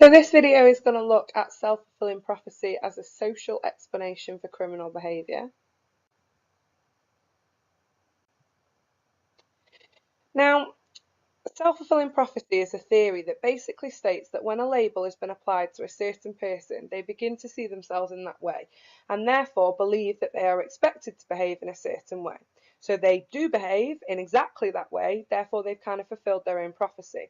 So this video is going to look at self-fulfilling prophecy as a social explanation for criminal behaviour. Now, self-fulfilling prophecy is a theory that basically states that when a label has been applied to a certain person, they begin to see themselves in that way and therefore believe that they are expected to behave in a certain way. So they do behave in exactly that way, therefore they've kind of fulfilled their own prophecy.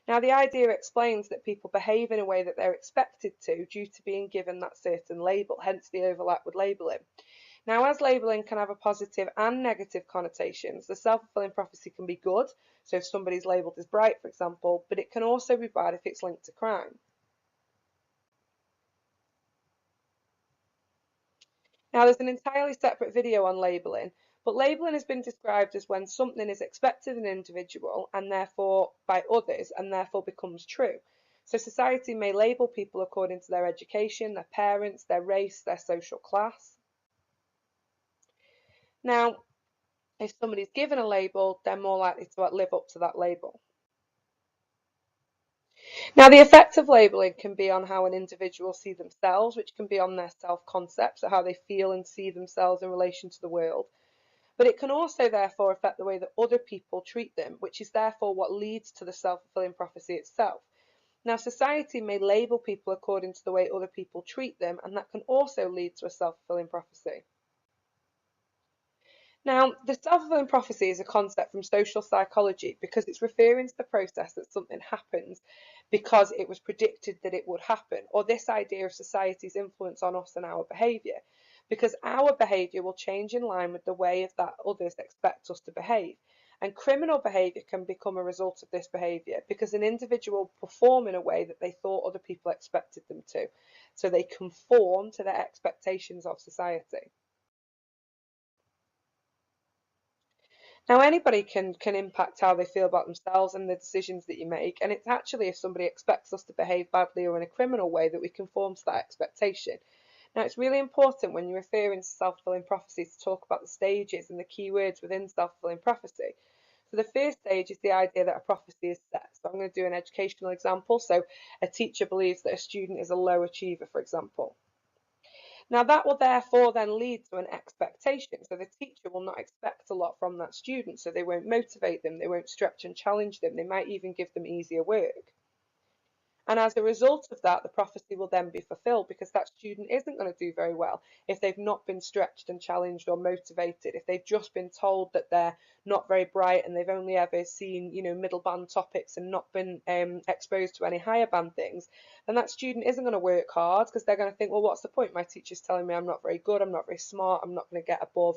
Now, the idea explains that people behave in a way that they're expected to due to being given that certain label, hence the overlap with labelling. Now, as labelling can have a positive and negative connotations, the self-fulfilling prophecy can be good, so if somebody's labelled as bright, for example, but it can also be bad if it's linked to crime. Now, there's an entirely separate video on labelling, but labelling has been described as when something is expected of an individual and therefore by others and therefore becomes true. So society may label people according to their education, their parents, their race, their social class. Now, if somebody's given a label, they're more likely to live up to that label. Now, the effect of labelling can be on how an individual sees themselves, which can be on their self-concept, so how they feel and see themselves in relation to the world. But it can also therefore affect the way that other people treat them, which is therefore what leads to the self-fulfilling prophecy itself. Now, society may label people according to the way other people treat them, and that can also lead to a self-fulfilling prophecy. Now, the self-fulfilling prophecy is a concept from social psychology because it's referring to the process that something happens because it was predicted that it would happen, or this idea of society's influence on us and our behaviour, because our behaviour will change in line with the way that others expect us to behave. And criminal behaviour can become a result of this behaviour because an individual perform in a way that they thought other people expected them to, so they conform to their expectations of society. Now, anybody can impact how they feel about themselves and the decisions that you make, and it's actually if somebody expects us to behave badly or in a criminal way that we conform to that expectation. Now, it's really important when you're referring to self-fulfilling prophecy to talk about the stages and the key words within self-fulfilling prophecy. So the first stage is the idea that a prophecy is set. So I'm going to do an educational example. So a teacher believes that a student is a low achiever, for example. Now, that will therefore then lead to an expectation. So the teacher will not expect a lot from that student, so they won't motivate them, they won't stretch and challenge them, they might even give them easier work. And as a result of that, the prophecy will then be fulfilled because that student isn't going to do very well if they've not been stretched and challenged or motivated, if they've just been told that they're not very bright and they've only ever seen, middle band topics and not been exposed to any higher band things, then that student isn't going to work hard because they're going to think, well, what's the point? My teacher's telling me I'm not very good, I'm not very smart, I'm not going to get above,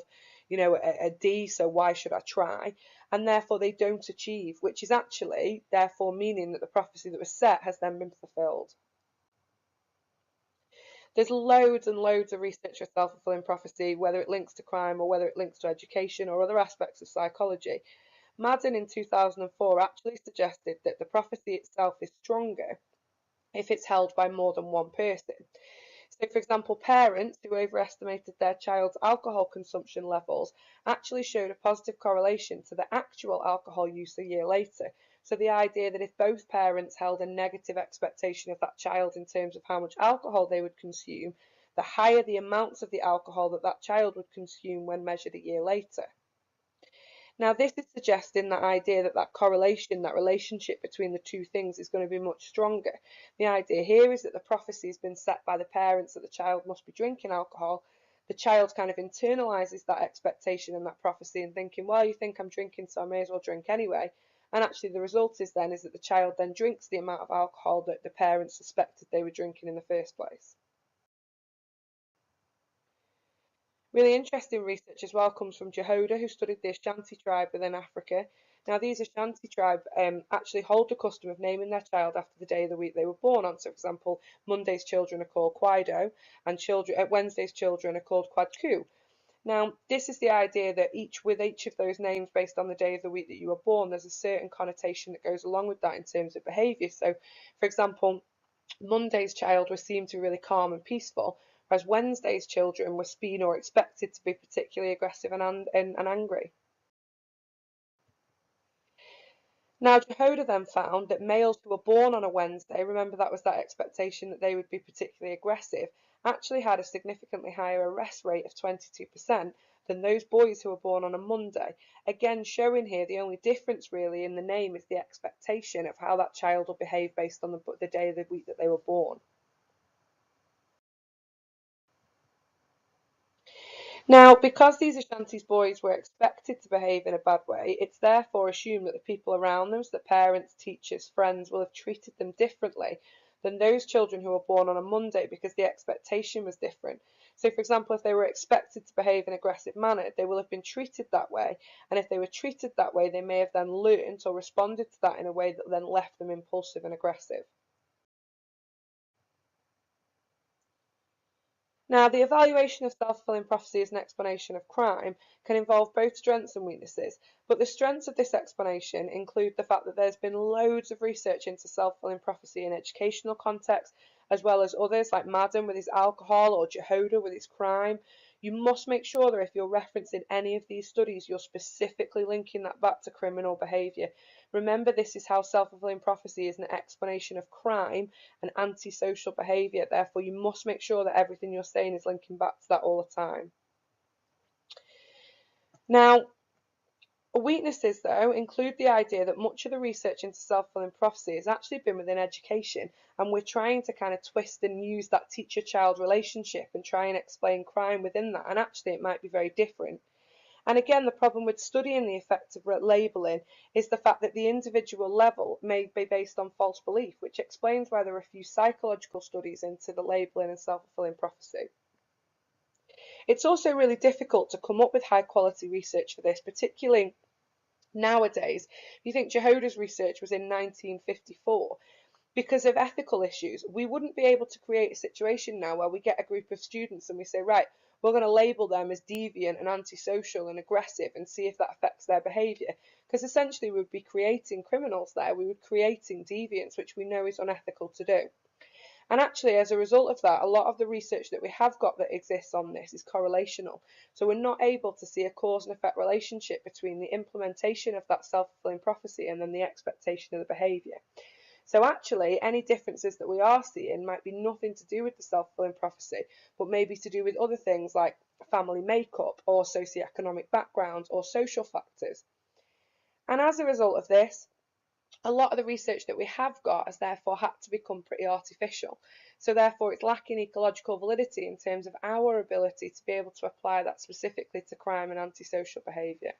a D, so why should I try? And therefore they don't achieve, which is actually therefore meaning that the prophecy that was set has then been fulfilled. There's loads and loads of research for self-fulfilling prophecy, whether it links to crime or whether it links to education or other aspects of psychology. Madden in 2004 actually suggested that the prophecy itself is stronger if it's held by more than one person. So, for example, parents who overestimated their child's alcohol consumption levels actually showed a positive correlation to the actual alcohol use a year later. So the idea that if both parents held a negative expectation of that child in terms of how much alcohol they would consume, the higher the amounts of the alcohol that child would consume when measured a year later. Now, this is suggesting that idea that correlation, that relationship between the two things is going to be much stronger. The idea here is that the prophecy has been set by the parents that the child must be drinking alcohol. The child kind of internalises that expectation and that prophecy and thinking, well, you think I'm drinking, so I may as well drink anyway. And actually the result is that the child then drinks the amount of alcohol that the parents suspected they were drinking in the first place. Really interesting research as well comes from Jehoda, who studied the Ashanti tribe within Africa. Now, these Ashanti tribe actually hold the custom of naming their child after the day of the week they were born on. So, for example, Monday's children are called Kwido, and Wednesday's children are called Kwadku. Now, this is the idea that with each of those names based on the day of the week that you were born, there's a certain connotation that goes along with that in terms of behaviour. So, for example, Monday's child was seen to be really calm and peaceful, whereas Wednesday's children were seen or expected to be particularly aggressive and angry. Now, Jehoda then found that males who were born on a Wednesday, remember that was that expectation that they would be particularly aggressive, actually had a significantly higher arrest rate of 22% than those boys who were born on a Monday. Again, showing here the only difference really in the name is the expectation of how that child will behave based on the day of the week that they were born. Now, because these Ashanti's boys were expected to behave in a bad way, it's therefore assumed that the people around them, so the parents, teachers, friends, will have treated them differently than those children who were born on a Monday because the expectation was different. So, for example, if they were expected to behave in an aggressive manner, they will have been treated that way. And if they were treated that way, they may have then learnt or responded to that in a way that then left them impulsive and aggressive. Now, the evaluation of self-fulfilling prophecy as an explanation of crime can involve both strengths and weaknesses, but the strengths of this explanation include the fact that there's been loads of research into self-fulfilling prophecy in educational contexts, as well as others like Madden with his alcohol or Jehoda with his crime. You must make sure that if you're referencing any of these studies, you're specifically linking that back to criminal behaviour. Remember, this is how self-fulfilling prophecy is an explanation of crime and antisocial behaviour. Therefore, you must make sure that everything you're saying is linking back to that all the time. Now, weaknesses, though, include the idea that much of the research into self-fulfilling prophecy has actually been within education, and we're trying to kind of twist and use that teacher-child relationship and try and explain crime within that, and actually it might be very different. And again, the problem with studying the effects of labelling is the fact that the individual level may be based on false belief, which explains why there are few psychological studies into the labelling and self-fulfilling prophecy. It's also really difficult to come up with high quality research for this, particularly nowadays. You think Jehoda's research was in 1954. Because of ethical issues, we wouldn't be able to create a situation now where we get a group of students and we say, right, we're going to label them as deviant and antisocial and aggressive and see if that affects their behaviour. Because essentially we would be creating criminals there, we would be creating deviants, which we know is unethical to do. And actually, as a result of that, a lot of the research that we have got that exists on this is correlational. So we're not able to see a cause and effect relationship between the implementation of that self-fulfilling prophecy and then the expectation of the behaviour. So actually, any differences that we are seeing might be nothing to do with the self-fulfilling prophecy, but maybe to do with other things like family makeup or socioeconomic background or social factors. And as a result of this, a lot of the research that we have got has therefore had to become pretty artificial. So therefore it's lacking ecological validity in terms of our ability to be able to apply that specifically to crime and antisocial behaviour.